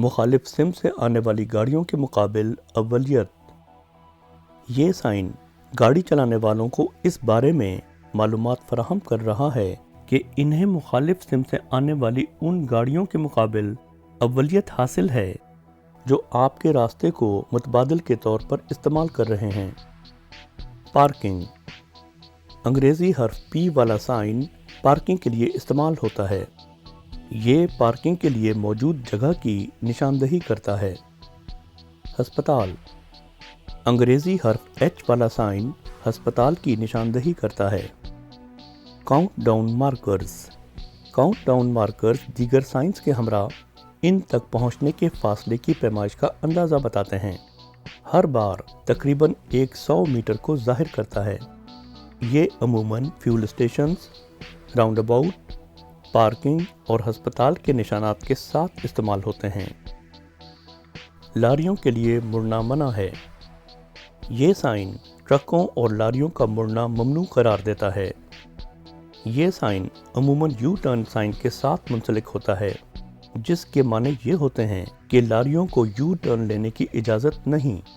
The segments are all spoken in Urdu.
مخالف سمت سے آنے والی گاڑیوں کے مقابل اولیت۔ یہ سائن گاڑی چلانے والوں کو اس بارے میں معلومات فراہم کر رہا ہے کہ انہیں مخالف سمت سے آنے والی ان گاڑیوں کے مقابل اولیت حاصل ہے جو آپ کے راستے کو متبادل کے طور پر استعمال کر رہے ہیں۔ پارکنگ۔ انگریزی حرف پی والا سائن پارکنگ کے لیے استعمال ہوتا ہے۔ یہ پارکنگ کے لیے موجود جگہ کی نشاندہی کرتا ہے۔ ہسپتال۔ انگریزی حرف ایچ والا سائن ہسپتال کی نشاندہی کرتا ہے۔ Count down markers. Count down markers دیگر سائنس کے ہمراہ ان تک پہنچنے کے فاصلے کی پیمائش کا اندازہ بتاتے ہیں۔ ہر بار تقریباً 100 میٹر کو ظاہر کرتا ہے۔ یہ عموماً fuel stations, round about, parking اور ہسپتال کے نشانات کے ساتھ استعمال ہوتے ہیں۔ لاریوں کے لیے مڑنا منع ہے۔ یہ سائن ٹرکوں اور لاریوں کا مڑنا ممنوع قرار دیتا ہے۔ یہ سائن عموماً یو ٹرن سائن کے ساتھ منسلک ہوتا ہے، جس کے معنی یہ ہوتے ہیں کہ لاریوں کو یو ٹرن لینے کی اجازت نہیں۔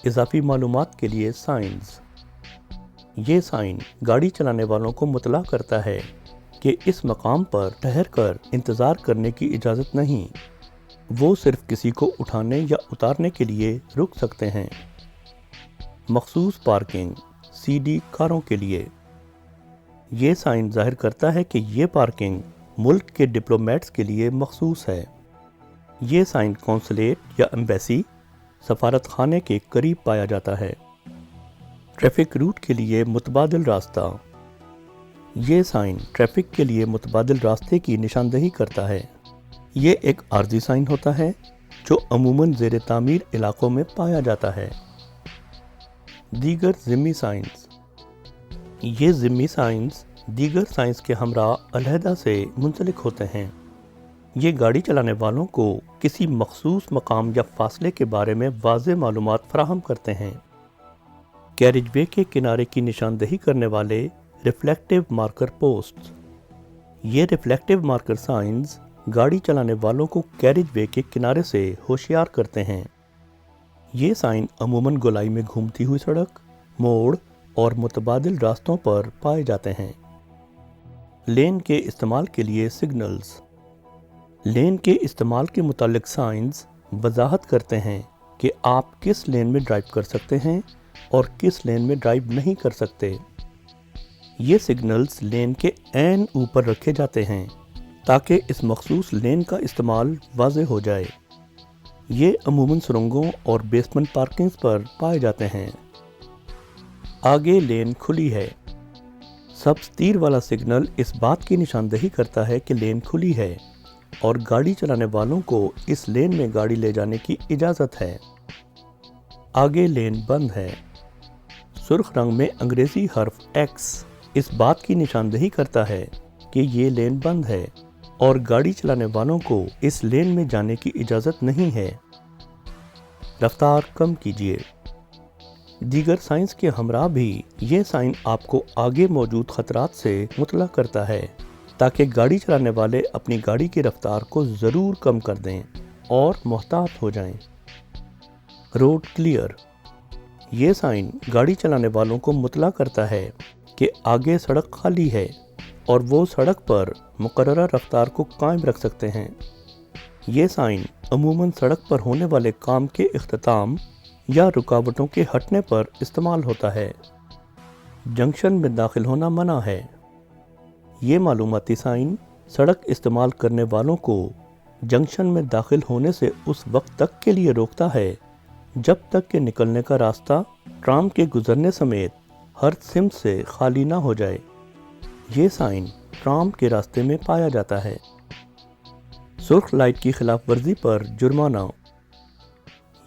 اضافی معلومات کے لیے سائنز۔ یہ سائن گاڑی چلانے والوں کو مطلع کرتا ہے کہ اس مقام پر ٹھہر کر انتظار کرنے کی اجازت نہیں، وہ صرف کسی کو اٹھانے یا اتارنے کے لیے رک سکتے ہیں۔ مخصوص پارکنگ، سی ڈی کاروں کے لیے۔ یہ سائن ظاہر کرتا ہے کہ یہ پارکنگ ملک کے ڈپلومیٹس کے لیے مخصوص ہے۔ یہ سائن قونصلیٹ یا ایمبیسی، سفارت خانے کے قریب پایا جاتا ہے۔ ٹریفک روٹ کے لیے متبادل راستہ۔ یہ سائن ٹریفک کے لیے متبادل راستے کی نشاندہی کرتا ہے۔ یہ ایک عارضی سائن ہوتا ہے جو عموماً زیر تعمیر علاقوں میں پایا جاتا ہے۔ دیگر ضمنی سائنز۔ یہ ضمنی سائنز دیگر سائنس کے ہمراہ علیحدہ سے منسلک ہوتے ہیں۔ یہ گاڑی چلانے والوں کو کسی مخصوص مقام یا فاصلے کے بارے میں واضح معلومات فراہم کرتے ہیں۔ کیریج وے کے کنارے کی نشاندہی کرنے والے ریفلیکٹیو مارکر پوسٹ۔ یہ ریفلیکٹیو مارکر سائنز گاڑی چلانے والوں کو کیریج وے کے کنارے سے ہوشیار کرتے ہیں۔ یہ سائن عموماً گولائی میں گھومتی ہوئی سڑک، موڑ اور متبادل راستوں پر پائے جاتے ہیں۔ لین کے استعمال کے لیے سگنلز۔ لین کے استعمال کے متعلق سائنز وضاحت کرتے ہیں کہ آپ کس لین میں ڈرائیو کر سکتے ہیں اور کس لین میں ڈرائیو نہیں کر سکتے۔ یہ سگنلز لین کے عین اوپر رکھے جاتے ہیں تاکہ اس مخصوص لین کا استعمال واضح ہو جائے۔ یہ عموماً سرنگوں اور بیسمنٹ پارکنگز پر پائے جاتے ہیں۔ آگے لین کھلی ہے۔ سبز تیر والا سگنل اس بات کی نشاندہی کرتا ہے کہ لین کھلی ہے اور گاڑی چلانے والوں کو اس لین میں گاڑی لے جانے کی اجازت ہے۔ آگے لین بند ہے۔ سرخ رنگ میں انگریزی حرف ایکس اس بات کی نشاندہی کرتا ہے کہ یہ لین بند ہے اور گاڑی چلانے والوں کو اس لین میں جانے کی اجازت نہیں ہے۔ رفتار کم کیجیے۔ دیگر سائنس کے ہمراہ بھی یہ سائن آپ کو آگے موجود خطرات سے مطلع کرتا ہے تاکہ گاڑی چلانے والے اپنی گاڑی کی رفتار کو ضرور کم کر دیں اور محتاط ہو جائیں۔ Road clear. یہ سائن گاڑی چلانے والوں کو مطلع کرتا ہے کہ آگے سڑک خالی ہے اور وہ سڑک پر مقررہ رفتار کو قائم رکھ سکتے ہیں۔ یہ سائن عموماً سڑک پر ہونے والے کام کے اختتام یا رکاوٹوں کے ہٹنے پر استعمال ہوتا ہے۔ جنکشن میں داخل ہونا منع ہے۔ یہ معلوماتی سائن سڑک استعمال کرنے والوں کو جنکشن میں داخل ہونے سے اس وقت تک کے لیے روکتا ہے جب تک کہ نکلنے کا راستہ ٹرام کے گزرنے سمیت ہر سمت سے خالی نہ ہو جائے۔ یہ سائن ٹرام کے راستے میں پایا جاتا ہے۔ سرخ لائٹ کی خلاف ورزی پر جرمانہ۔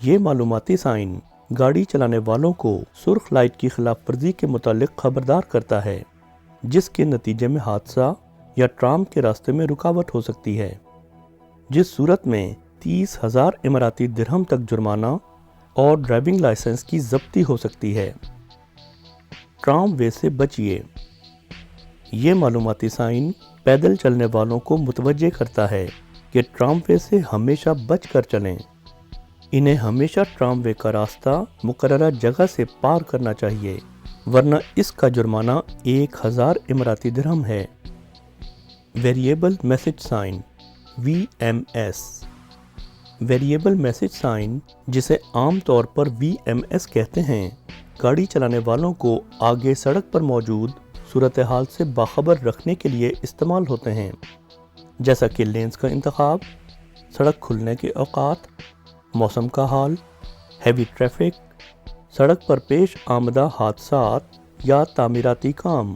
یہ معلوماتی سائن گاڑی چلانے والوں کو سرخ لائٹ کی خلاف ورزی کے متعلق خبردار کرتا ہے، جس کے نتیجے میں حادثہ یا ٹرام کے راستے میں رکاوٹ ہو سکتی ہے، جس صورت میں 30,000 اماراتی درہم تک جرمانہ اور ڈرائیونگ لائسنس کی ضبطی ہو سکتی ہے۔ ٹرام وے سے بچیے۔ یہ معلوماتی سائن پیدل چلنے والوں کو متوجہ کرتا ہے کہ کہ ٹراموے سے ہمیشہ بچ کر چلیں۔ انہیں ہمیشہ ٹراموے کا راستہ مقررہ جگہ سے پار کرنا چاہیے، ورنہ اس کا جرمانہ 1000 اماراتی درہم ہے۔ Variable message sign VMS۔ Variable message sign, جسے عام طور پر VMS کہتے ہیں، گاڑی چلانے والوں کو آگے سڑک پر موجود صورتحال سے باخبر رکھنے کے لیے استعمال ہوتے ہیں، جیسا کہ لینز کا انتخاب، سڑک کھلنے کے اوقات، موسم کا حال، ہیوی ٹریفک، سڑک پر پیش آمدہ حادثات یا تعمیراتی کام۔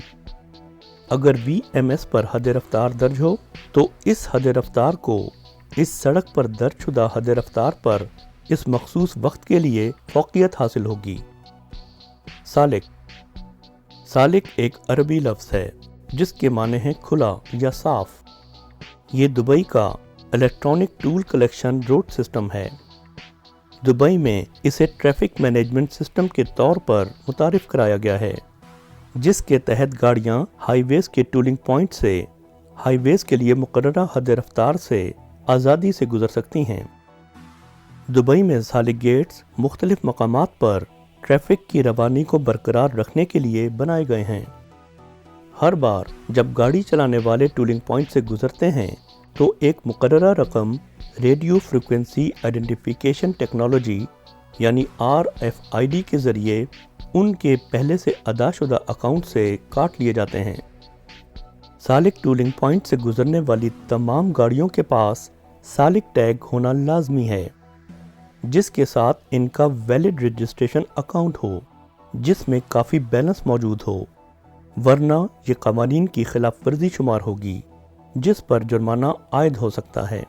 اگر VMS پر حد رفتار درج ہو تو اس حد رفتار کو اس سڑک پر درج شدہ حد رفتار پر اس مخصوص وقت کے لیے فوقیت حاصل ہوگی۔ سالک۔ سالک ایک عربی لفظ ہے جس کے معنی ہیں کھلا یا صاف۔ یہ دبئی کا electronic toll collection road system ہے۔ دبئی میں اسے ٹریفک مینجمنٹ سسٹم کے طور پر متعارف کرایا گیا ہے، جس کے تحت گاڑیاں ہائی ویز کے ٹولنگ پوائنٹ سے ہائی ویز کے لیے مقررہ حد رفتار سے آزادی سے گزر سکتی ہیں۔ دبئی میں سالک گیٹس مختلف مقامات پر ٹریفک کی روانی کو برقرار رکھنے کے لیے بنائے گئے ہیں۔ ہر بار جب گاڑی چلانے والے ٹولنگ پوائنٹ سے گزرتے ہیں تو ایک مقررہ رقم ریڈیو فریکوینسی آئیڈینٹیفیکیشن ٹیکنالوجی یعنی RFID کے ذریعے ان کے پہلے سے ادا شدہ اکاؤنٹ سے کاٹ لیے جاتے ہیں۔ سالک ٹولنگ پوائنٹ سے گزرنے والی تمام گاڑیوں کے پاس سالک ٹیگ ہونا لازمی ہے، جس کے ساتھ ان کا ویلڈ رجسٹریشن اکاؤنٹ ہو جس میں کافی بیلنس موجود ہو، ورنہ یہ قوانین کی خلاف ورزی شمار ہوگی جس پر جرمانہ عائد ہو سکتا ہے۔